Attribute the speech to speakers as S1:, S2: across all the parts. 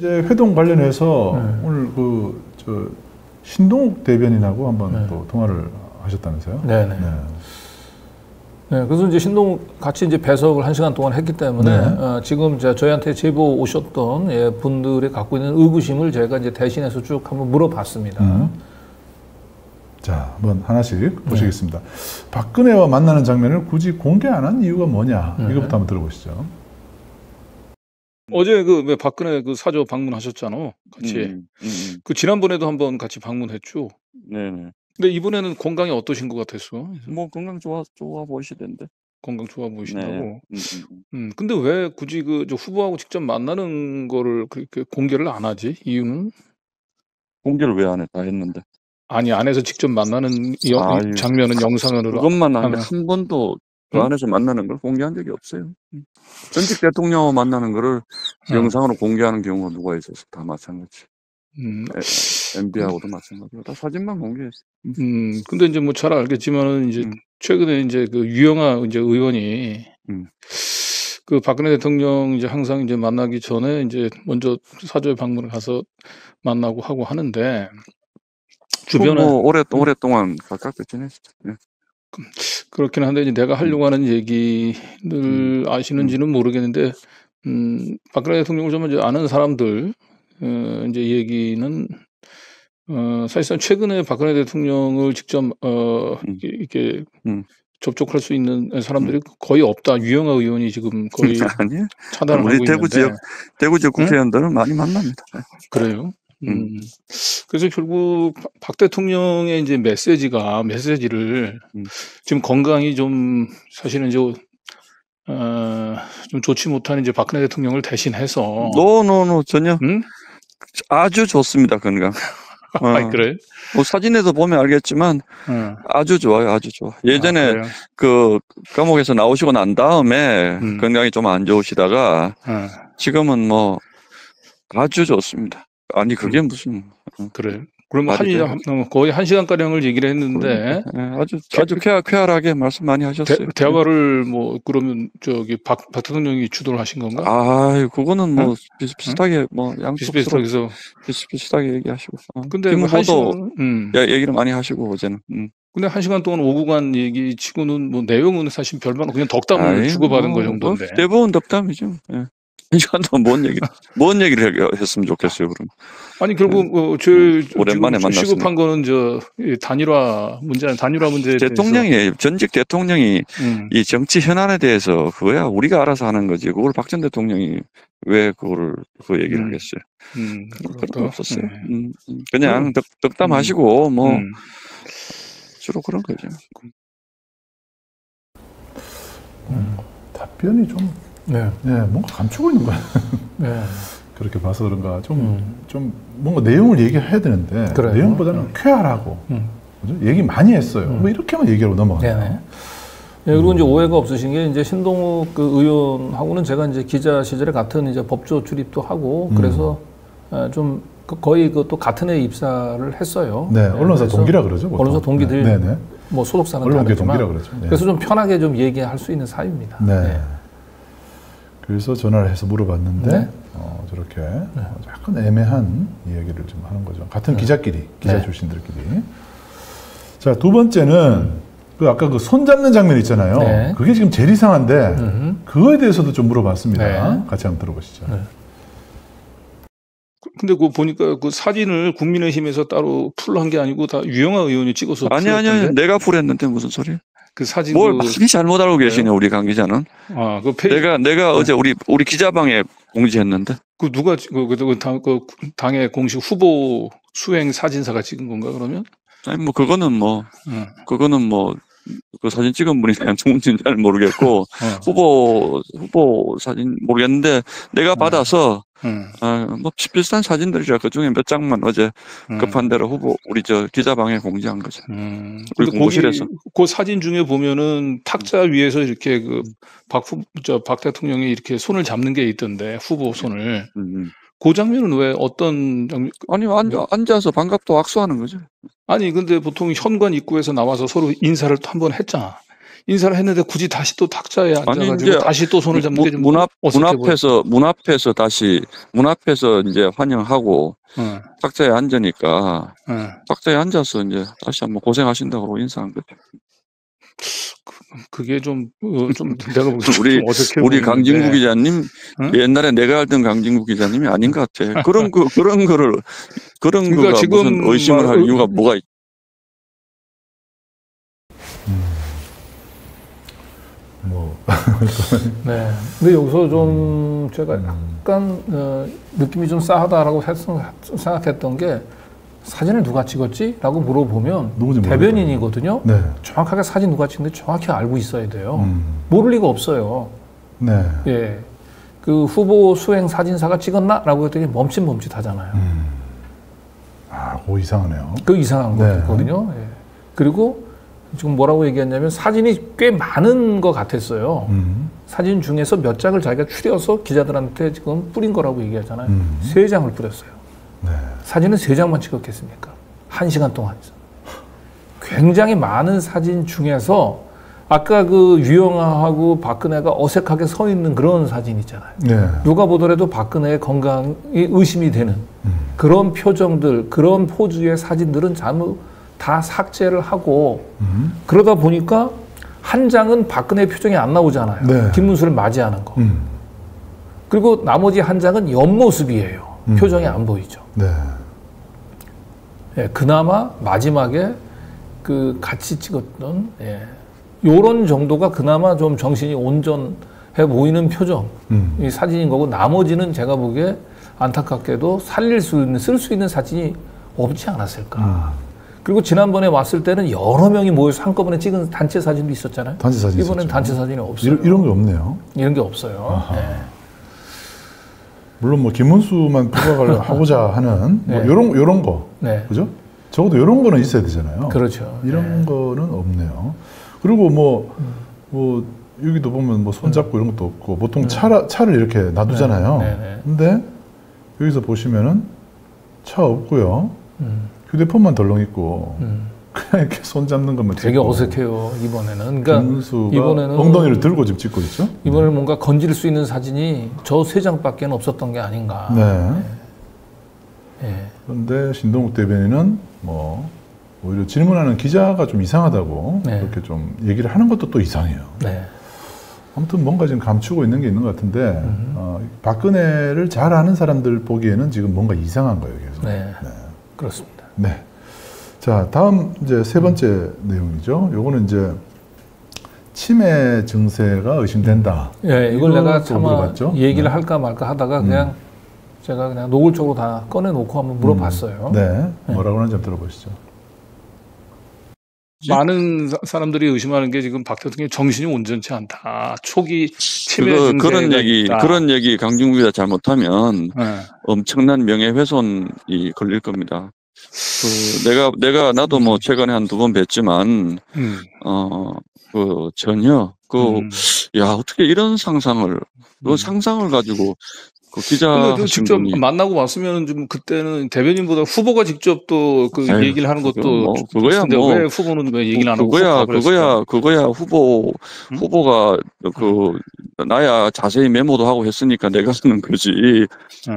S1: 이제 회동 관련해서
S2: 네.
S1: 오늘 저 신동욱 대변인하고 한번
S2: 네.
S1: 또 통화를 하셨다면서요?
S2: 네네.
S1: 네.
S2: 네, 그래서 이제 신동욱 같이 이제 배석을 1시간 동안 했기 때문에
S1: 네.
S2: 지금 저희한테 제보 오셨던 분들이 갖고 있는 의구심을 제가 이제 대신해서 쭉 한번 물어봤습니다.
S1: 자, 한번 하나씩 보시겠습니다. 박근혜와 만나는 장면을 굳이 공개 안 한 이유가 뭐냐? 이것부터 한번 들어보시죠.
S3: 어제 왜 박근혜 사저 방문하셨잖아, 같이. 그 지난번에도 한번 같이 방문했죠.
S4: 네네.
S3: 근데 이번에는 건강이 어떠신 것 같았어?
S4: 뭐 건강 좋아 보이시던데.
S3: 건강 좋아 보이신다고.
S4: 네.
S3: 근데 왜 굳이 저 후보하고 직접 만나는 거를 그렇게 공개를 안 하지? 이유는?
S4: 공개를 왜 안 해? 다 했는데.
S3: 아니, 안에서 직접 만나는
S4: 아유,
S3: 장면은 영상으로
S4: 그것만 하는데
S3: 하면.
S4: 한 번도 그
S3: 응?
S4: 안에서 만나는 걸 공개한 적이 없어요. 전직 대통령하고 만나는 거를 영상으로 공개하는 경우가 누가 있어서 다 마찬가지. MB하고도 마찬가지고 다 사진만 공개했어.
S3: 근데 이제 뭐 잘 알겠지만은 이제 최근에 이제 그 유영아 이제 의원이 그 박근혜 대통령 이제 항상 이제 만나기 전에 이제 먼저 사저에 방문을 가서 만나고 하고 하는데 주변에
S4: 뭐 오랫동안 가깝게 지냈죠. 네.
S3: 그렇긴 한데 이제 내가 하려고 하는 얘기를 아시는지는 모르겠는데 박근혜 대통령을 좀 이제 아는 사람들 이제 얘기는 사실상 최근에 박근혜 대통령을 직접 이렇게 접촉할 수 있는 사람들이 거의 없다. 유영아 의원이 지금 거의
S4: 아니요.
S3: 차단을
S4: 우리
S3: 하고 있는데.
S4: 대구 지역 국회의원들은 많이 만납니다.
S3: 그래요? 그래서 결국 박 대통령의 이제 메시지를 지금 건강이 좀 사실은 이제 좀 좋지 못한 이제 박근혜 대통령을 대신해서
S4: 노 전혀 아주 좋습니다, 건강.
S3: 아이, 그래?
S4: 뭐 사진에서 보면 알겠지만 아주 좋아요, 아주 좋아. 예전에 그 감옥에서 나오시고 난 다음에 건강이 좀 안 좋으시다가 지금은 뭐 아주 좋습니다. 아니 그게 무슨
S3: 그래? 그러면 거의 1시간가량을 얘기를 했는데
S4: 아주 쾌활하게 말씀 많이 하셨어요.
S3: 대화를 뭐 그러면 저기 박 대통령이 주도를 하신 건가?
S4: 아, 그거는 뭐 비슷비슷하게 뭐
S3: 비슷비슷하게
S4: 비슷비슷하게 얘기하시고.
S3: 근데
S4: 김후보도 얘기를 많이 하시고 어제는.
S3: 근데 1시간 동안 오고 간 얘기 치고는 뭐 내용은 사실 별반 그냥 덕담을 주고받은 거 정도인데.
S4: 뭐 대부분 덕담이죠. 예. 1시간 동안 뭔 얘기를 했으면 좋겠어요, 그럼.
S3: 아니, 결국 제일
S4: 오랜만에 만났습니다.
S3: 시급한 거는 단일화 문제.
S4: 전직 대통령이 이 정치 현안에 대해서 그거야 우리가 알아서 하는 거지. 그걸 박 전 대통령이 왜 그 얘기를 하겠어요. 그런 거 없었어요. 그냥 덕담하시고 뭐 주로 그런 거죠.
S1: 답변이 좀 뭔가 감추고 있는 거야. 그렇게 봐서 그런가 좀 뭔가 내용을 얘기해야 되는데 내용보다는 쾌활하고 그죠? 얘기 많이 했어요. 뭐 이렇게만 얘기하고 넘어가요.
S2: 그리고 이제 오해가 없으신 게 이제 신동욱 의원하고는 제가 이제 기자 시절에 같은 이제 법조 출입도 하고 그래서 좀 거의 또 같은 해 입사를 했어요.
S1: 네, 언론사 동기라 그러죠. 보통.
S2: 언론사 동기들 뭐 소속사는
S1: 언론계
S2: 다르지만
S1: 동기라 그러죠.
S2: 그래서 좀 편하게 좀 얘기할 수 있는 사이입니다.
S1: 그래서 전화를 해서 물어봤는데 저렇게 약간 애매한 이야기를 좀 하는 거죠. 같은 기자 출신들끼리. 자, 두 번째는 아까 손 잡는 장면 있잖아요. 그게 지금 제일 이상한데 그거에 대해서도 좀 물어봤습니다. 같이 한번 들어보시죠.
S3: 근데 보니까 그 사진을 국민의힘에서 따로 풀한 게 아니고 다 유영아 의원이 찍어서
S4: 아니 내가 풀했는데 무슨 소리야?
S3: 그 사진
S4: 뭘 많이 잘못 알고 계시네 우리 강 기자는. 내가 어제 우리 기자방에 공지했는데.
S3: 그 누가 당의 공식 후보 수행 사진사가 찍은 건가 그러면?
S4: 아니 그거는 그 사진 찍은 분이 누군지는 잘 모르겠고 후보 사진 모르겠는데 내가 받아서 뭐 비슷한 사진들이라 그 중에 몇 장만 어제 급한 대로 우리 기자방에 공지한 거죠. 우리 공보실에서.
S3: 그 사진 중에 보면은 탁자 위에서 이렇게 박 대통령이 이렇게 손을 잡는 게 있던데 후보 손을. 그 장면은 왜 어떤 장면?
S4: 아니 앉아서 반갑다고 악수하는 거죠.
S3: 아니 근데 보통 현관 입구에서 나와서 서로 인사를 또 한 번 했잖아. 인사를 했는데 굳이 다시 또 탁자에 앉아가지고
S4: 이제
S3: 다시 또 손을 잡는 게 좀
S4: 문 앞에서 다시 문 앞에서 이제 환영하고 탁자에 앉으니까 탁자에 앉아서 이제 다시 한번 고생하신다고 인사한 거죠.
S3: 그게 좀 내가 보기엔
S4: 우리 강진구 기자님 옛날에 내가 알던 강진구 기자님이 아닌 것 같아. 그런 거가 지금 무슨 의심을 할 이유가 뭐가 있?
S2: 네. 근데 여기서 좀 제가 약간 느낌이 좀 싸하다라고 생각했던 게 사진을 누가 찍었지? 라고 물어보면 대변인이거든요. 네. 정확하게 사진 누가 찍는지 정확히 알고 있어야 돼요. 모를 리가 없어요. 네. 예. 그 후보 수행 사진사가 찍었나? 라고 했더니 멈칫멈칫 하잖아요.
S1: 그거 이상하네요.
S2: 그 이상한 거거든요. 예. 그리고 지금 뭐라고 얘기했냐면 사진이 꽤 많은 것 같았어요. 사진 중에서 몇 장을 자기가 추려서 기자들한테 지금 뿌린 거라고 얘기하잖아요. 3장을 뿌렸어요. 네. 사진은 3장만 찍었겠습니까? 1시간 동안. 굉장히 많은 사진 중에서 아까 그 유영아하고 박근혜가 어색하게 서 있는 그런 사진 있잖아요. 네. 누가 보더라도 박근혜의 건강이 의심이 되는 그런 표정들, 그런 포즈의 사진들은 전부 다 삭제를 하고 그러다 보니까 한 장은 박근혜 표정이 안 나오잖아요. 네. 김문수를 맞이하는 거. 그리고 나머지 한 장은 옆모습이에요. 표정이 안 보이죠. 네. 예, 그나마 마지막에 그 같이 찍었던 요런 정도가 그나마 좀 정신이 온전해 보이는 표정 이 사진인 거고 나머지는 제가 보기에 안타깝게도 쓸 수 있는 사진이 없지 않았을까. 그리고 지난번에 왔을 때는 여러 명이 모여서 한꺼번에 찍은 단체 사진도 있었잖아요.
S1: 단체 사진
S2: 이번엔
S1: 있었죠.
S2: 단체 사진이 없어요.
S1: 이런 게 없네요.
S2: 이런 게 없어요. 네.
S1: 물론 뭐 김문수만 부각을 하고자 하는 뭐 요런 거, 그죠? 적어도 요런 거는 있어야 되잖아요.
S2: 그렇죠.
S1: 이런 거는 없네요. 그리고 뭐 여기도 보면 뭐 손잡고 이런 것도 없고 보통 차를 이렇게 놔두잖아요. 근데 여기서 보시면은 차 없고요. 휴대폰만 덜렁 있고 그냥 이렇게 손 잡는 것만
S2: 되게
S1: 찍고.
S2: 어색해요 이번에는. 그러니까
S1: 이번에는 엉덩이를 들고 지금 찍고 있죠.
S2: 이번에는 뭔가 건질 수 있는 사진이 저 3장밖에 없었던 게 아닌가.
S1: 네. 그런데 신동욱 대변인은 뭐 오히려 질문하는 기자가 좀 이상하다고 그렇게 좀 얘기를 하는 것도 또 이상해요. 아무튼 뭔가 지금 감추고 있는 게 있는 것 같은데 박근혜를 잘 아는 사람들 보기에는 지금 뭔가 이상한 거예요. 계속.
S2: 그렇습니다.
S1: 네. 자, 다음 이제 3번째 내용이죠. 요거는 이제 치매 증세가 의심된다.
S2: 이걸 내가 차마 얘기를 할까 말까 하다가 그냥 제가 그냥 노골적으로 다 꺼내놓고 한번 물어봤어요.
S1: 뭐라고 하는지 한번 들어보시죠.
S3: 많은 사람들이 의심하는 게 지금 박 대통령이 정신이 온전치 않다. 초기 치매 증세가 있다.
S4: 그런 얘기 강진구 기자 잘못하면 엄청난 명예훼손이 걸릴 겁니다. 나도 뭐 최근에 한 2번 뵀지만 전혀 어떻게 이런 상상을 상상을 가지고 그 기자
S3: 직접 만나고 왔으면 좀 그때는 대변인보다 후보가 직접 또 그 얘기를 하는 것도
S4: 그거야
S3: 왜 후보는 왜 얘기를 안 하고
S4: 그거야 후보가 나야 자세히 메모도 하고 했으니까 내가 하는 거지.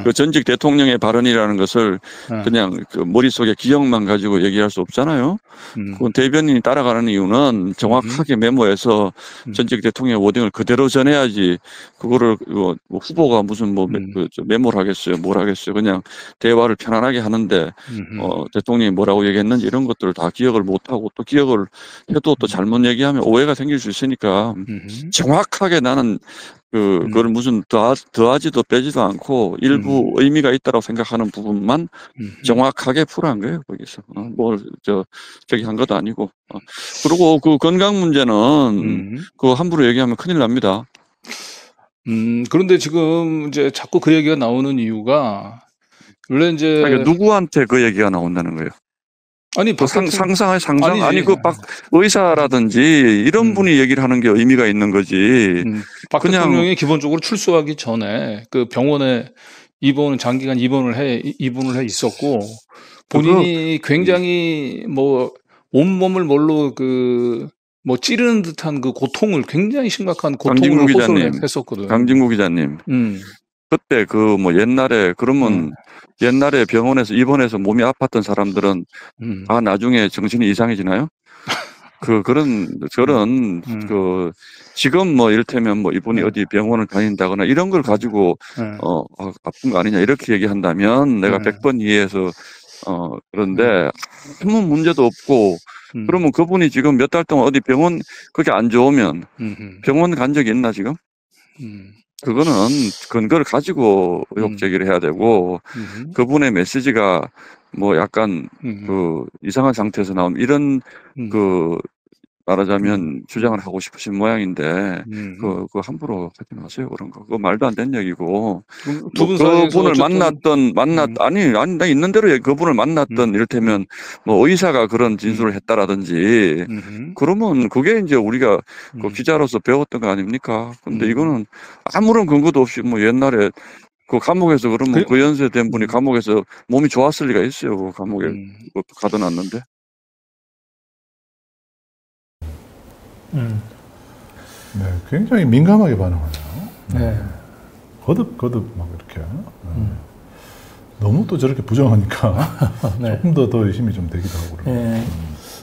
S4: 그 전직 대통령의 발언이라는 것을 그냥 그 머릿속에 기억만 가지고 얘기할 수 없잖아요. 그건 대변인이 따라가는 이유는 정확하게 메모해서 전직 대통령의 워딩을 그대로 전해야지 그거를 후보가 무슨 메모를 하겠어요. 뭘 하겠어요. 그냥 대화를 편안하게 하는데 대통령이 뭐라고 얘기했는지 이런 것들을 다 기억을 못하고 또 기억을 해도 또 잘못 얘기하면 오해가 생길 수 있으니까 정확하게 나는 그걸 무슨 더하지도 빼지도 않고 일부 의미가 있다고 생각하는 부분만 정확하게 풀어한 거예요. 거기서 저기 한 것도 아니고 그리고 그 건강 문제는 그거 함부로 얘기하면 큰일 납니다.
S3: 그런데 지금 이제 자꾸 그 얘기가 나오는 이유가 원래 이제
S4: 누구한테 그 얘기가 나온다는 거예요?
S3: 아니
S4: 상상 아니 그 의사라든지 이런 분이 얘기를 하는 게 의미가 있는 거지.
S3: 박 대통령이 기본적으로 출소하기 전에 그 병원에 장기간 입원을 해 있었고 본인이 굉장히 뭐 온몸을 뭘로 뭐 찌르는 듯한 그 고통을 굉장히 심각한 고통을 호소를 했었거든.
S4: 강진구 기자님. 그때 그 뭐 옛날에 그러면 옛날에 병원에서 입원해서 몸이 아팠던 사람들은 아 나중에 정신이 이상해지나요? 그런 그 지금 뭐 이를테면 뭐 이분이 어디 병원을 다닌다거나 이런 걸 가지고 아픈 거 아니냐 이렇게 얘기한다면 내가 100번 이해해서 그런데 아무 문제도 없고 그러면 그분이 지금 몇 달 동안 어디 병원 그게 안 좋으면 병원 간 적이 있나 지금? 그거는 근거를 가지고 의혹 제기를 해야 되고 그분의 메시지가 뭐 약간 그 이상한 상태에서 나온 이런 그 말하자면 주장을 하고 싶으신 모양인데 그 함부로 하지 마세요 그런 거. 그거 말도 안 되는 얘기고.
S3: 두 분 사이에서
S4: 그분을 아니 나 있는 대로 그분을 만났던 이를테면 뭐 의사가 그런 진술을 했다라든지 그러면 그게 이제 우리가 그 기자로서 배웠던 거 아닙니까? 근데 이거는 아무런 근거도 없이 뭐 옛날에 그 감옥에서 그러면 그 연세 된 분이 감옥에서 몸이 좋았을 리가 있어요. 그 감옥에 가둬놨는데.
S1: 네, 굉장히 민감하게 반응하네요.
S2: 네.
S1: 거듭 막 이렇게. 너무 또 저렇게 부정하니까
S2: 네.
S1: 조금 더 의심이 좀 되기도 하고.
S2: 네.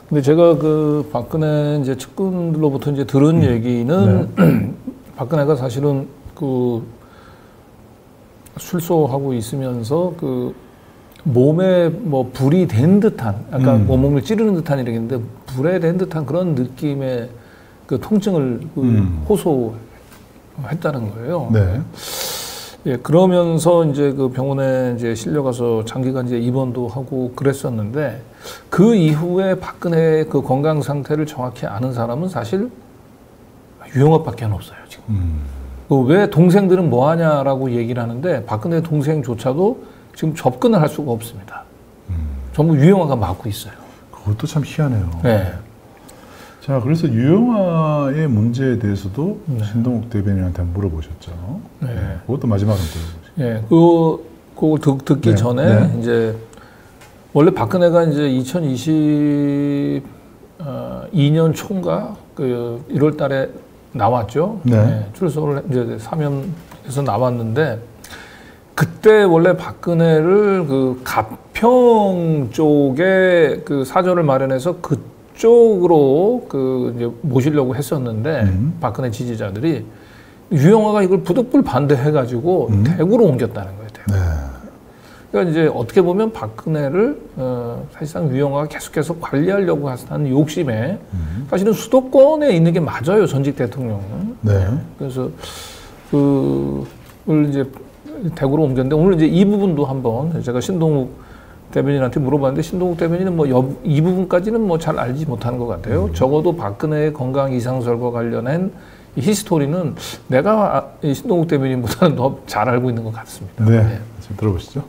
S2: 근데 제가 그 박근혜 이제 측근들로부터 이제 들은 얘기는
S1: 네.
S2: 박근혜가 사실은 그 출소하고 있으면서 그 몸에 뭐 불이 된 듯한, 아까 몸을 찌르는 듯한 이랬는데 불에 된 듯한 그런 느낌의 그 통증을 호소했다는 거예요.
S1: 네.
S2: 예, 그러면서 이제 그 병원에 이제 실려가서 장기간 이제 입원도 하고 그랬었는데 그 이후에 박근혜의 그 건강 상태를 정확히 아는 사람은 사실 유영업밖에 없어요, 지금. 왜 동생들은 뭐 하냐라고 얘기를 하는데 박근혜 동생조차도 지금 접근을 할 수가 없습니다. 전부 유영아가 맡고 있어요.
S1: 그것도 참 희한해요.
S2: 네.
S1: 자, 그래서 유영아의 문제에 대해서도 신동욱 대변인한테 물어보셨죠.
S2: 네.
S1: 그것도 마지막으로 들어보시죠.
S2: 네. 그걸 듣기 전에 이제 원래 박근혜가 이제 2022년 초인가 그 1월 달에 나왔죠. 네. 출소를 이제 사면에서 나왔는데 그때 원래 박근혜를 그 가평 쪽에 그 사저를 마련해서 그쪽으로 그 이제 모시려고 했었는데 박근혜 지지자들이 유영아가 이걸 부득불 반대해가지고 대구로 옮겼다는 거예요. 대구.
S1: 네.
S2: 그러니까 이제 어떻게 보면 박근혜를 사실상 유영아가 계속해서 관리하려고 하는 욕심에 사실은 수도권에 있는 게 맞아요. 전직 대통령은.
S1: 네.
S2: 그래서 그걸 이제 대구로 옮겼는데 오늘 이제 이 부분도 한번 제가 신동욱 대변인한테 물어봤는데 신동욱 대변인은 뭐 이 부분까지는 뭐 잘 알지 못하는 것 같아요. 적어도 박근혜의 건강 이상설과 관련한 이 히스토리는 내가 신동욱 대변인보다는 더 잘 알고 있는 것 같습니다.
S1: 네. 지금 들어보시죠.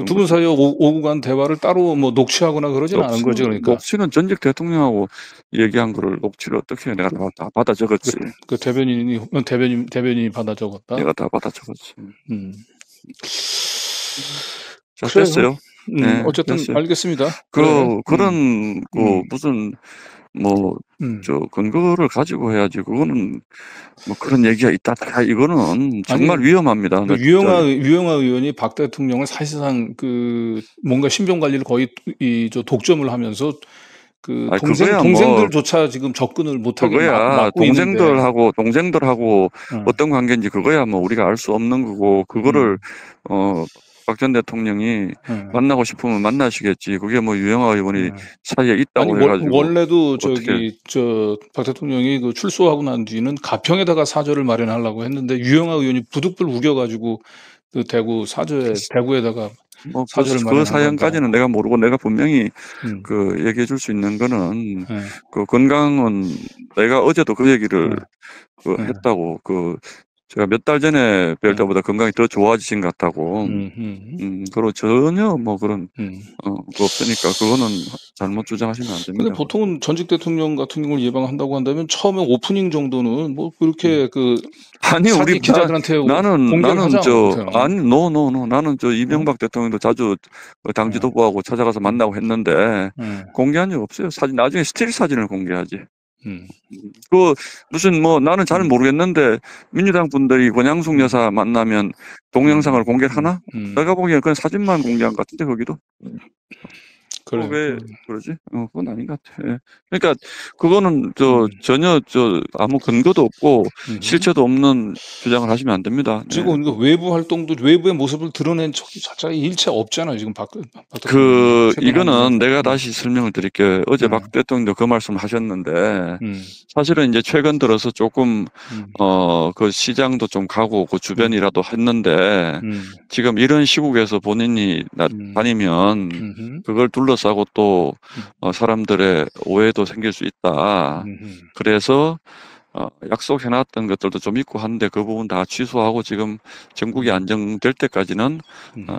S3: 두 분 사이에 오고 간 대화를 따로 뭐 녹취하거나 그러진 않은 거죠, 그러니까.
S4: 녹취는 전직 대통령하고 얘기한 거를 녹취를 어떻게 해? 내가 다 받아 적었지.
S3: 그 대변인이 받아 적었다.
S4: 내가 다 받아 적었지. 자, 됐어요.
S3: 네, 어쨌든 됐어요. 알겠습니다.
S4: 그런 무슨 뭐 저 근거를 가지고 해야지. 그거는 뭐 그런 얘기가 있다. 이거는 정말 위험합니다.
S3: 유영아 의원이 박 대통령을 사실상 그 뭔가 신병 관리를 거의 저 독점을 하면서 그 동생들조차 지금 접근을 못하게 막고
S4: 동생들하고 어떤 관계인지 그거야 뭐 우리가 알 수 없는 거고 그거를 박 전 대통령이 만나고 싶으면 만나시겠지. 그게 뭐 유영아 의원이 사이에 있다고 해가지고.
S3: 원래도 박 대통령이 그 출소하고 난 뒤는 가평에다가 사저를 마련하려고 했는데 유영아 의원이 부득불 우겨가지고 그 대구에다가 사저를
S4: 그 사연까지는 내가 모르고 내가 분명히 그 얘기해 줄 수 있는 거는 그 건강은 내가 어제도 그 얘기를 했다고 제가 몇 달 전에 뵐 때보다 건강이 더 좋아지신 것 같다고. 그리고 전혀 뭐 그런 거 없으니까 그거는 잘못 주장하시면 안 됩니다.
S3: 근데 보통은 전직 대통령 같은 경우를 예방한다고 한다면 처음에 오프닝 정도는 뭐 그렇게 그
S4: 아니 우리
S3: 기자들한테
S4: 나는 나는 저 이명박
S3: 네.
S4: 대통령도 자주 당 지도부하고 찾아가서 만나고 했는데 공개한 적 없어요. 사진 나중에 스틸 사진을 공개하지. 그 무슨 뭐 나는 잘 모르겠는데 민주당 분들이 권양숙 여사 만나면 동영상을 공개를 하나? 내가 보기엔 그냥 사진만 공개한 것 같은데 거기도. 그래. 왜 그러지? 그건 아닌 것 같아. 예. 그러니까 그거는 전혀 아무 근거도 없고 실체도 없는 주장을 하시면 안 됩니다. 네.
S3: 지금 외부 활동도 외부의 모습을 드러낸 적이 자체가 일체 없잖아요. 지금
S4: 이거는 내가 다시 설명을 드릴게요. 어제 박 대통령도 그 말씀을 하셨는데 사실은 이제 최근 들어서 조금 그 시장도 좀 가고 그 주변이라도 했는데 지금 이런 시국에서 본인이 다니면 그걸 둘러싸고 또 사람들의 오해도 생길 수 있다. 그래서 약속해놨던 것들도 좀 있고 한데 그 부분 다 취소하고 지금 전국이 안정될 때까지는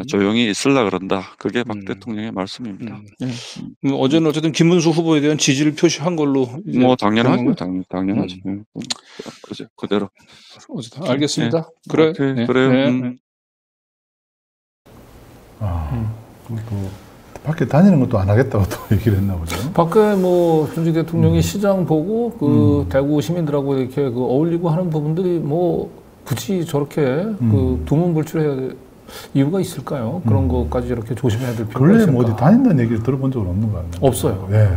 S4: 조용히 있으려 그런다. 그게 박 대통령의 말씀입니다.
S3: 어제는 어쨌든 김문수 후보에 대한 지지를 표시한 걸로
S4: 뭐 당연하죠. 당연하죠. 그대로.
S3: 어쨌든 알겠습니다. 네. 그래.
S4: 네. 그래요.
S1: 또 밖에 다니는 것도 안 하겠다고 또 얘기를 했나 보죠.
S2: 밖에 뭐 전직 대통령이 시장 보고 그 대구 시민들하고 이렇게 그 어울리고 하는 부분들이 뭐 굳이 저렇게 그 두문불출해야 될 이유가 있을까요? 그런 것까지 이렇게 조심해야 될 필요가 있을까?
S1: 근래 뭐 어디 다닌다는 얘기를 들어본 적은 없는 거 아니에요?
S2: 없어요.
S1: 예.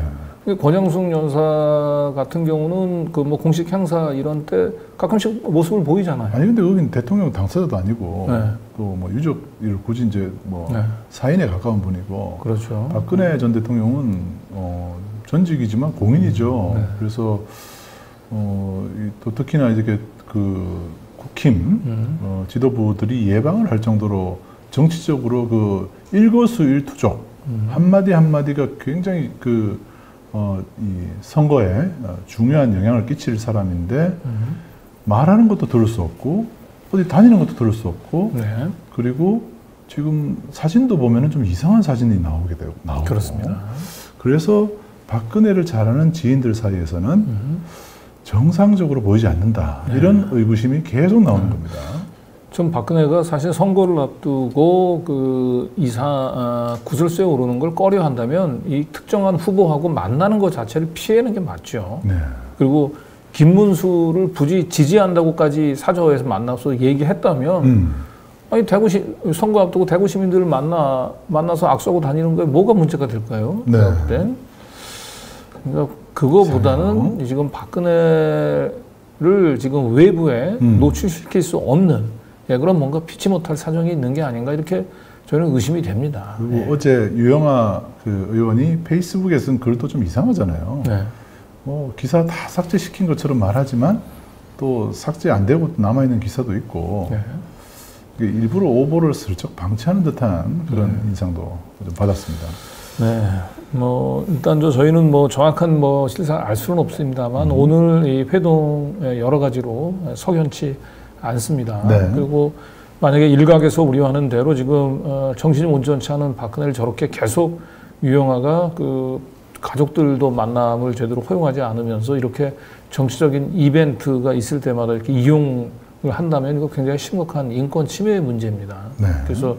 S2: 권양숙 여사 같은 경우는 그 뭐 공식 행사 이런 때 가끔씩 모습을 보이잖아요.
S1: 아니 근데 여기는 대통령 당사자도 아니고 또 뭐 유족을 굳이 이제 뭐 사인에 가까운 분이고.
S2: 그렇죠.
S1: 박근혜 전 대통령은 전직이지만 공인이죠. 그래서 또 특히나 이렇게 그 국힘 지도부들이 예방을 할 정도로 정치적으로 그 일거수일투족 한마디 한마디가 굉장히 이 선거에 중요한 영향을 끼칠 사람인데 말하는 것도 들을 수 없고 어디 다니는 것도 들을 수 없고 그리고 지금 사진도 보면은 좀 이상한 사진이 나오고
S2: 그렇습니다.
S1: 그래서 박근혜를 잘 아는 지인들 사이에서는 정상적으로 보이지 않는다 이런 의구심이 계속 나오는 겁니다.
S2: 좀 박근혜가 사실 선거를 앞두고 그 구설수에 오르는 걸 꺼려 한다면 이 특정한 후보하고 만나는 것 자체를 피하는 게 맞죠. 그리고 김문수를 굳이 지지한다고까지 사저에서 만나서 얘기했다면 아니 선거 앞두고 대구 시민들을 만나서 악수하고 다니는 거에 뭐가 문제가 될까요? 제가 볼 땐. 그러니까 그거보다는 지금 박근혜를 지금 외부에 노출시킬 수 없는 그런 뭔가 피치 못할 사정이 있는 게 아닌가 이렇게 저는 의심이 됩니다.
S1: 그리고 어제 유영아 그 의원이 페이스북에 쓴 글도 좀 이상하잖아요. 뭐 기사 다 삭제시킨 것처럼 말하지만 또 삭제 안 되고 남아있는 기사도 있고 일부러 오보를 슬쩍 방치하는 듯한 그런 인상도 좀 받았습니다.
S2: 뭐 일단 저희는 뭐 정확한 뭐 실상을 알 수는 없습니다만 오늘 이 회동 여러 가지로 석연치 않습니다. 그리고 만약에 일각에서 우려하는 대로 지금 정신이 온전치 않은 박근혜를 저렇게 계속 유영아가 그 가족들도 만남을 제대로 허용하지 않으면서 이렇게 정치적인 이벤트가 있을 때마다 이렇게 이용을 한다면 이거 굉장히 심각한 인권 침해 문제입니다. 그래서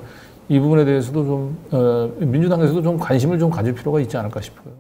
S2: 이 부분에 대해서도 좀 민주당에서도 좀 관심을 좀 가질 필요가 있지 않을까 싶어요.